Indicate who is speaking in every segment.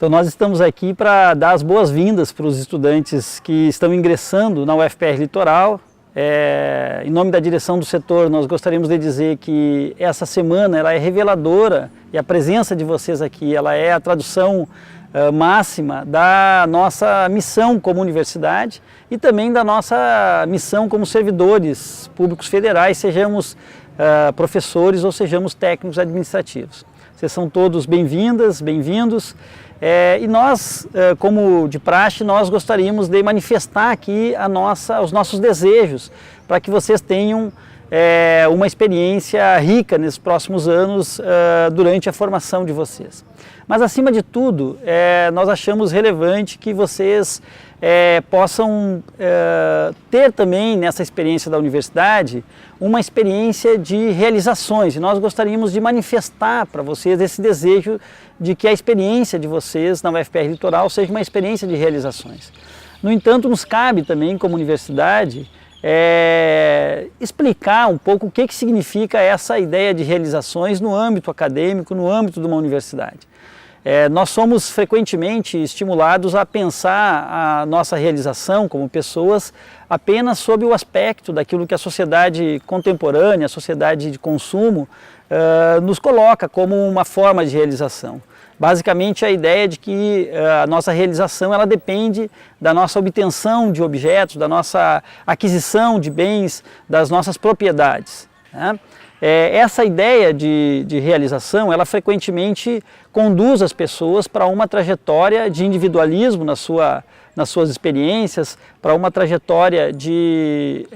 Speaker 1: Então nós estamos aqui para dar as boas-vindas para os estudantes que estão ingressando na UFPR Litoral. Em nome da direção do setor, nós gostaríamos de dizer que essa semana ela é reveladora e a presença de vocês aqui ela é a tradução máxima da nossa missão como universidade e também da nossa missão como servidores públicos federais, sejamos professores ou sejamos técnicos administrativos. Vocês são todos bem-vindas, bem-vindos. E nós, como de praxe, nós gostaríamos de manifestar aqui os nossos desejos para que vocês tenham uma experiência rica nesses próximos anos durante a formação de vocês. Mas, acima de tudo, nós achamos relevante que vocês possam ter também nessa experiência da universidade uma experiência de realizações, e nós gostaríamos de manifestar para vocês esse desejo de que a experiência de vocês na UFPR Litoral seja uma experiência de realizações. No entanto, nos cabe também como universidade explicar um pouco o que significa essa ideia de realizações no âmbito acadêmico, no âmbito de uma universidade. Nós somos frequentemente estimulados a pensar a nossa realização como pessoas apenas sob o aspecto daquilo que a sociedade contemporânea, a sociedade de consumo, nos coloca como uma forma de realização. Basicamente a ideia de que a nossa realização ela depende da nossa obtenção de objetos, da nossa aquisição de bens, das nossas propriedades, né? Essa ideia de realização, ela frequentemente conduz as pessoas para uma trajetória de individualismo nas suas experiências, para uma trajetória de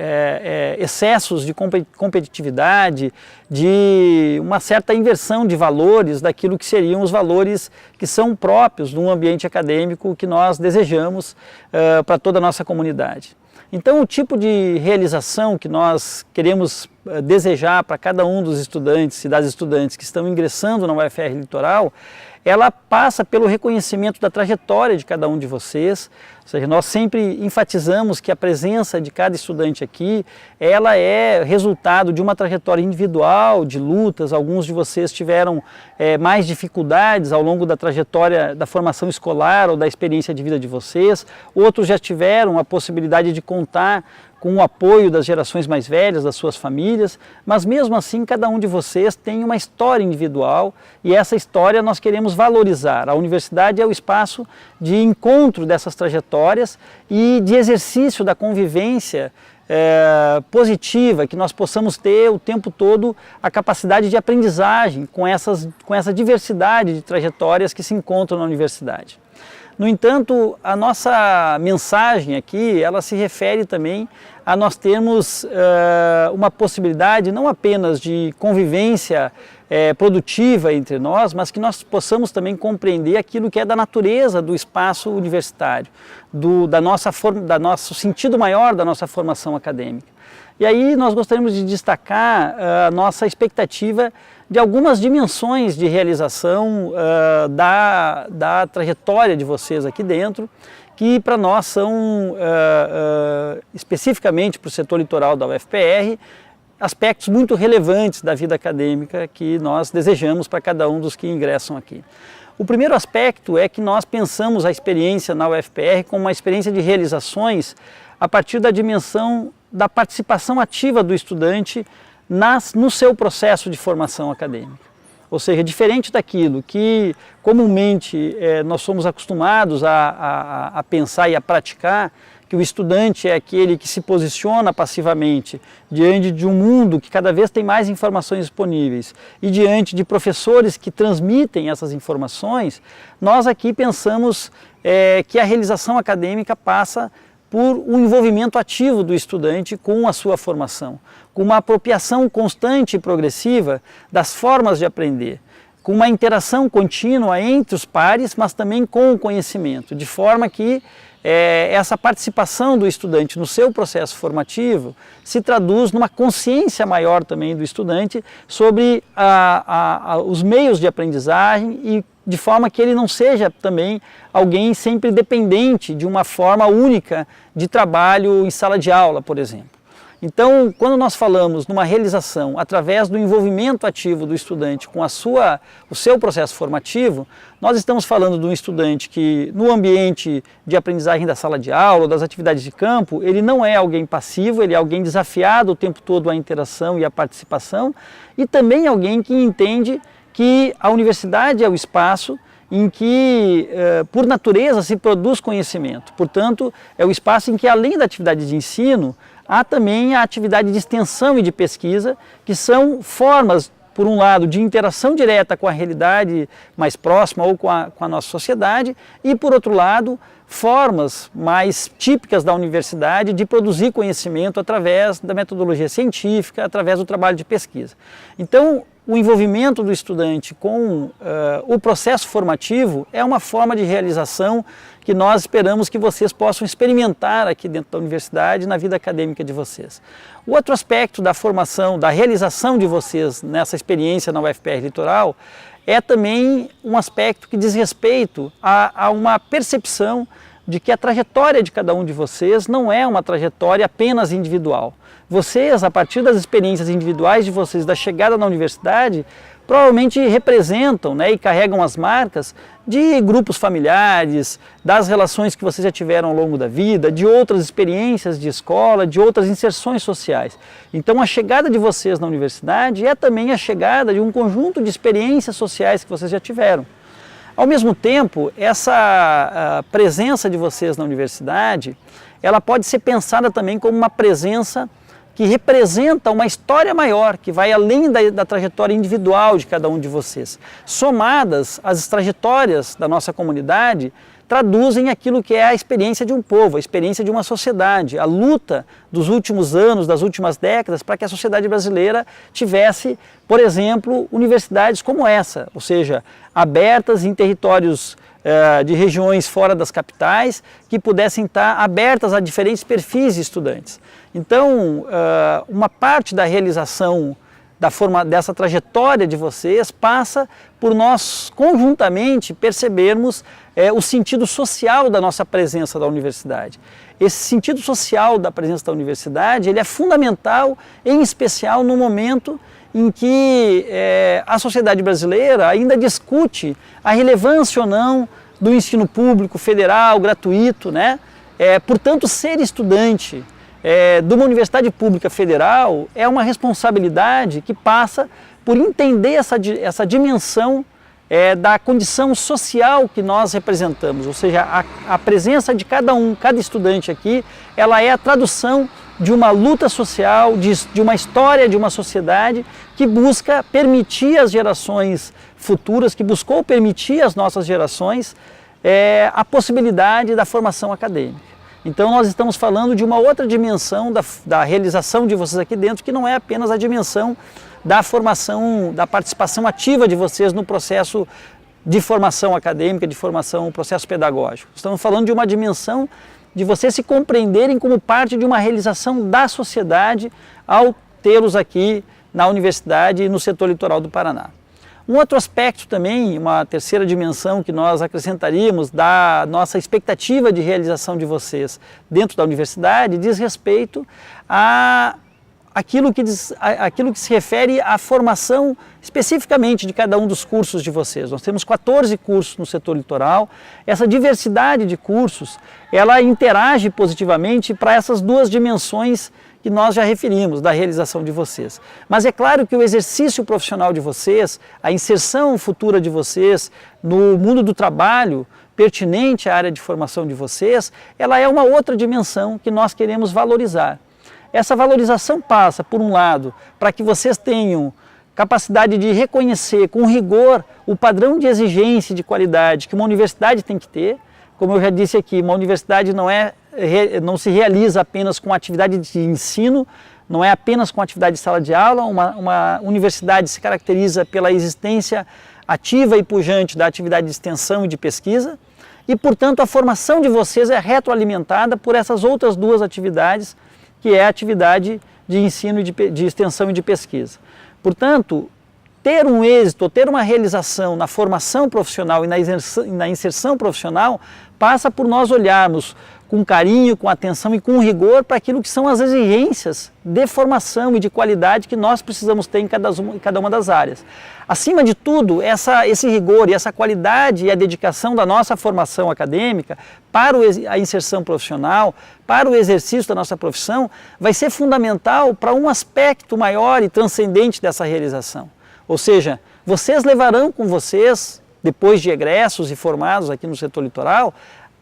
Speaker 1: excessos de competitividade, de uma certa inversão de valores daquilo que seriam os valores que são próprios de um ambiente acadêmico que nós desejamos para toda a nossa comunidade. Então, o tipo de realização que nós queremos desejar para cada um dos estudantes e das estudantes que estão ingressando na UFR Litoral, ela passa pelo reconhecimento da trajetória de cada um de vocês. Ou seja, nós sempre enfatizamos que a presença de cada estudante aqui, ela é resultado de uma trajetória individual, de lutas. Alguns de vocês tiveram mais dificuldades ao longo da trajetória da formação escolar ou da experiência de vida de vocês. Outros já tiveram a possibilidade de contar com o apoio das gerações mais velhas, das suas famílias, mas mesmo assim cada um de vocês tem uma história individual e essa história nós queremos valorizar. A universidade é o espaço de encontro dessas trajetórias e de exercício da convivência positiva, que nós possamos ter o tempo todo a capacidade de aprendizagem com essa diversidade de trajetórias que se encontram na universidade. No entanto, a nossa mensagem aqui, ela se refere também a nós termos uma possibilidade não apenas de convivência produtiva entre nós, mas que nós possamos também compreender aquilo que é da natureza do espaço universitário, do nosso sentido maior da nossa formação acadêmica. E aí nós gostaríamos de destacar a nossa expectativa de algumas dimensões de realização da trajetória de vocês aqui dentro, que para nós são, especificamente para o setor litoral da UFPR, aspectos muito relevantes da vida acadêmica que nós desejamos para cada um dos que ingressam aqui. O primeiro aspecto é que nós pensamos a experiência na UFPR como uma experiência de realizações a partir da dimensão da participação ativa do estudante no seu processo de formação acadêmica. Ou seja, diferente daquilo que comumente nós somos acostumados a pensar e a praticar, que o estudante é aquele que se posiciona passivamente diante de um mundo que cada vez tem mais informações disponíveis e diante de professores que transmitem essas informações, nós aqui pensamos que a realização acadêmica passa por um envolvimento ativo do estudante com a sua formação, com uma apropriação constante e progressiva das formas de aprender, com uma interação contínua entre os pares, mas também com o conhecimento, de forma que essa participação do estudante no seu processo formativo se traduz numa consciência maior também do estudante sobre os meios de aprendizagem e de forma que ele não seja também alguém sempre dependente de uma forma única de trabalho em sala de aula, por exemplo. Então, quando nós falamos numa realização através do envolvimento ativo do estudante com o seu processo formativo, nós estamos falando de um estudante que, no ambiente de aprendizagem da sala de aula, ou das atividades de campo, ele não é alguém passivo, ele é alguém desafiado o tempo todo à interação e à participação, e também alguém que entende que a universidade é o espaço em que, por natureza, se produz conhecimento. Portanto, é o espaço em que, além da atividade de ensino, há também a atividade de extensão e de pesquisa, que são formas, por um lado, de interação direta com a realidade mais próxima ou com a nossa sociedade, e, por outro lado, formas mais típicas da universidade de produzir conhecimento através da metodologia científica, através do trabalho de pesquisa. Então, o envolvimento do estudante com o processo formativo é uma forma de realização que nós esperamos que vocês possam experimentar aqui dentro da universidade, na vida acadêmica de vocês. O outro aspecto da formação, da realização de vocês nessa experiência na UFPR Litoral é também um aspecto que diz respeito a uma percepção de que a trajetória de cada um de vocês não é uma trajetória apenas individual. Vocês, a partir das experiências individuais de vocês, da chegada na universidade, provavelmente representam, né, e carregam as marcas de grupos familiares, das relações que vocês já tiveram ao longo da vida, de outras experiências de escola, de outras inserções sociais. Então a chegada de vocês na universidade é também a chegada de um conjunto de experiências sociais que vocês já tiveram. Ao mesmo tempo, essa presença de vocês na universidade, ela pode ser pensada também como uma presença que representa uma história maior, que vai além da trajetória individual de cada um de vocês. Somadas, as trajetórias da nossa comunidade traduzem aquilo que é a experiência de um povo, a experiência de uma sociedade, a luta dos últimos anos, das últimas décadas, para que a sociedade brasileira tivesse, por exemplo, universidades como essa, ou seja, abertas em territórios de regiões fora das capitais, que pudessem estar abertas a diferentes perfis de estudantes. Então, uma parte da realização dessa trajetória de vocês passa por nós conjuntamente percebermos o sentido social da nossa presença da universidade. Esse sentido social da presença da universidade, ele é fundamental, em especial no momento em que a sociedade brasileira ainda discute a relevância ou não do ensino público, federal, gratuito, né? Portanto, ser estudante de uma universidade pública federal é uma responsabilidade que passa por entender essa dimensão da condição social que nós representamos, ou seja, a presença de cada estudante aqui, ela é a tradução de uma luta social, de uma história de uma sociedade que busca permitir às gerações futuras, que buscou permitir às nossas gerações a possibilidade da formação acadêmica. Então nós estamos falando de uma outra dimensão da realização de vocês aqui dentro, que não é apenas a dimensão da formação, da participação ativa de vocês no processo de formação acadêmica, de formação, processo pedagógico. Estamos falando de uma dimensão de vocês se compreenderem como parte de uma realização da sociedade ao tê-los aqui na universidade e no setor litoral do Paraná. Um outro aspecto também, uma terceira dimensão que nós acrescentaríamos da nossa expectativa de realização de vocês dentro da universidade diz respeito àquilo que se refere à formação especificamente de cada um dos cursos de vocês. Nós temos 14 cursos no setor litoral. Essa diversidade de cursos, ela interage positivamente para essas duas dimensões que nós já referimos, da realização de vocês. Mas é claro que o exercício profissional de vocês, a inserção futura de vocês no mundo do trabalho, pertinente à área de formação de vocês, ela é uma outra dimensão que nós queremos valorizar. Essa valorização passa, por um lado, para que vocês tenham capacidade de reconhecer com rigor o padrão de exigência e de qualidade que uma universidade tem que ter. Como eu já disse aqui, uma universidade não se realiza apenas com atividade de ensino, não é apenas com atividade de sala de aula. Uma universidade se caracteriza pela existência ativa e pujante da atividade de extensão e de pesquisa, e, portanto, a formação de vocês é retroalimentada por essas outras duas atividades, que é a atividade de ensino, de extensão e de pesquisa. Portanto, ter um êxito, ter uma realização na formação profissional e na inserção profissional passa por nós olharmos com carinho, com atenção e com rigor para aquilo que são as exigências de formação e de qualidade que nós precisamos ter em cada uma das áreas. Acima de tudo, esse rigor e essa qualidade e a dedicação da nossa formação acadêmica para a inserção profissional, para o exercício da nossa profissão, vai ser fundamental para um aspecto maior e transcendente dessa realização. Ou seja, vocês levarão com vocês, depois de egressos e formados aqui no setor litoral,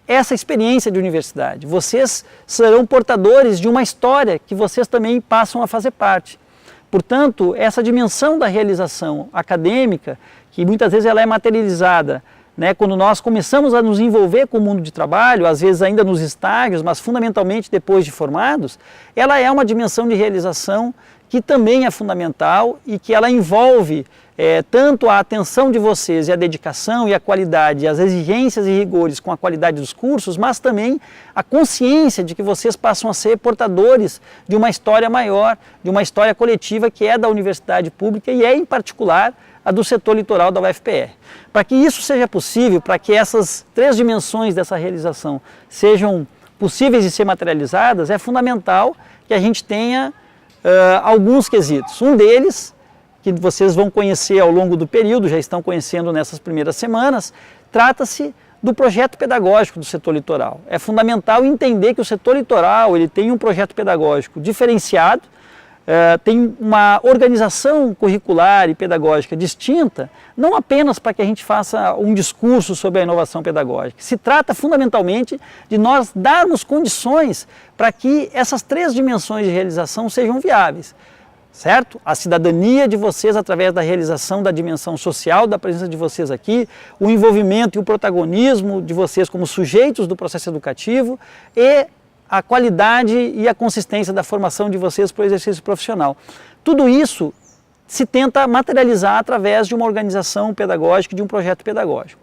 Speaker 1: essa experiência de universidade. Vocês serão portadores de uma história que vocês também passam a fazer parte. Portanto, essa dimensão da realização acadêmica, que muitas vezes ela é materializada, né, quando nós começamos a nos envolver com o mundo de trabalho, às vezes ainda nos estágios, mas fundamentalmente depois de formados, ela é uma dimensão de realização que também é fundamental e que ela envolve tanto a atenção de vocês e a dedicação e a qualidade, as exigências e rigores com a qualidade dos cursos, mas também a consciência de que vocês passam a ser portadores de uma história maior, de uma história coletiva que é da universidade pública e é, em particular, a do setor litoral da UFPR. Para que isso seja possível, para que essas três dimensões dessa realização sejam possíveis de ser materializadas, é fundamental que a gente tenha alguns quesitos. Um deles, que vocês vão conhecer ao longo do período, já estão conhecendo nessas primeiras semanas, trata-se do projeto pedagógico do setor litoral. É fundamental entender que o setor litoral ele tem um projeto pedagógico diferenciado, tem uma organização curricular e pedagógica distinta, não apenas para que a gente faça um discurso sobre a inovação pedagógica. Se trata fundamentalmente de nós darmos condições para que essas três dimensões de realização sejam viáveis. Certo? A cidadania de vocês através da realização da dimensão social, da presença de vocês aqui, o envolvimento e o protagonismo de vocês como sujeitos do processo educativo e a qualidade e a consistência da formação de vocês para o exercício profissional. Tudo isso se tenta materializar através de uma organização pedagógica e de um projeto pedagógico.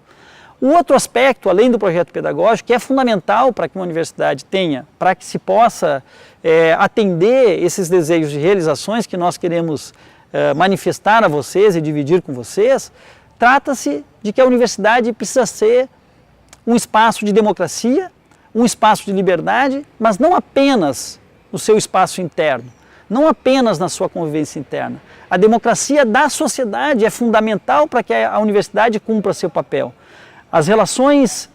Speaker 1: O outro aspecto, além do projeto pedagógico, que é fundamental para que uma universidade tenha, para que se possa atender esses desejos de realizações que nós queremos manifestar a vocês e dividir com vocês, trata-se de que a universidade precisa ser um espaço de democracia, um espaço de liberdade, mas não apenas no seu espaço interno, não apenas na sua convivência interna. A democracia da sociedade é fundamental para que a universidade cumpra seu papel. As relações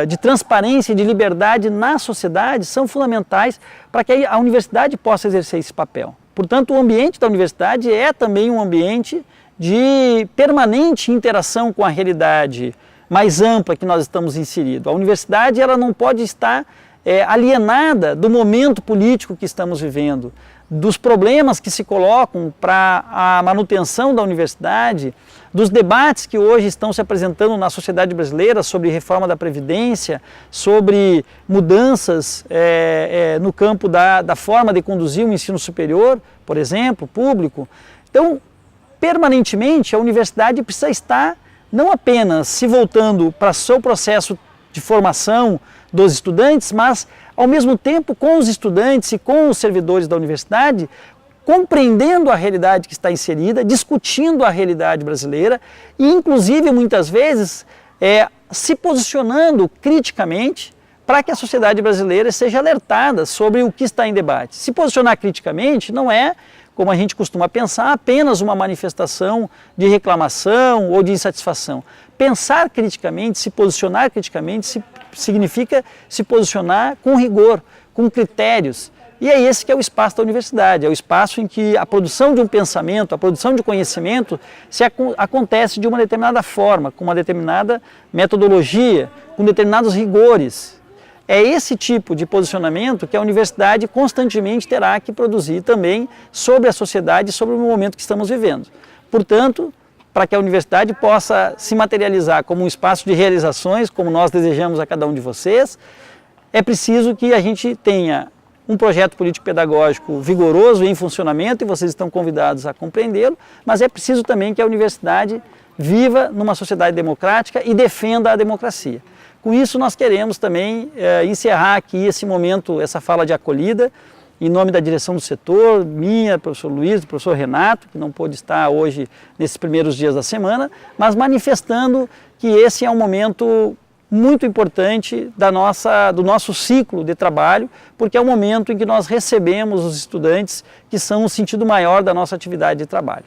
Speaker 1: de transparência e de liberdade na sociedade são fundamentais para que a universidade possa exercer esse papel. Portanto, o ambiente da universidade é também um ambiente de permanente interação com a realidade mais ampla que nós estamos inseridos. A universidade ela não pode estar alienada do momento político que estamos vivendo, dos problemas que se colocam para a manutenção da universidade, dos debates que hoje estão se apresentando na sociedade brasileira sobre reforma da Previdência, sobre mudanças no campo da forma de conduzir o ensino superior, por exemplo, público. Então, permanentemente, a universidade precisa estar não apenas se voltando para o seu processo de formação dos estudantes, mas ao mesmo tempo com os estudantes e com os servidores da universidade, compreendendo a realidade que está inserida, discutindo a realidade brasileira e inclusive muitas vezes se posicionando criticamente para que a sociedade brasileira seja alertada sobre o que está em debate. Se posicionar criticamente não é, como a gente costuma pensar, apenas uma manifestação de reclamação ou de insatisfação. Pensar criticamente, se posicionar criticamente, significa se posicionar com rigor, com critérios. E é esse que é o espaço da universidade, é o espaço em que a produção de um pensamento, a produção de conhecimento acontece de uma determinada forma, com uma determinada metodologia, com determinados rigores. É esse tipo de posicionamento que a universidade constantemente terá que produzir também sobre a sociedade e sobre o momento que estamos vivendo. Portanto, para que a universidade possa se materializar como um espaço de realizações, como nós desejamos a cada um de vocês, é preciso que a gente tenha um projeto político-pedagógico vigoroso em funcionamento, e vocês estão convidados a compreendê-lo, mas é preciso também que a universidade viva numa sociedade democrática e defenda a democracia. Com isso, nós queremos também encerrar aqui esse momento, essa fala de acolhida, em nome da direção do setor, minha, professor Luiz, professor Renato, que não pôde estar hoje nesses primeiros dias da semana, mas manifestando que esse é um momento muito importante do nosso ciclo de trabalho, porque é o momento em que nós recebemos os estudantes que são o sentido maior da nossa atividade de trabalho.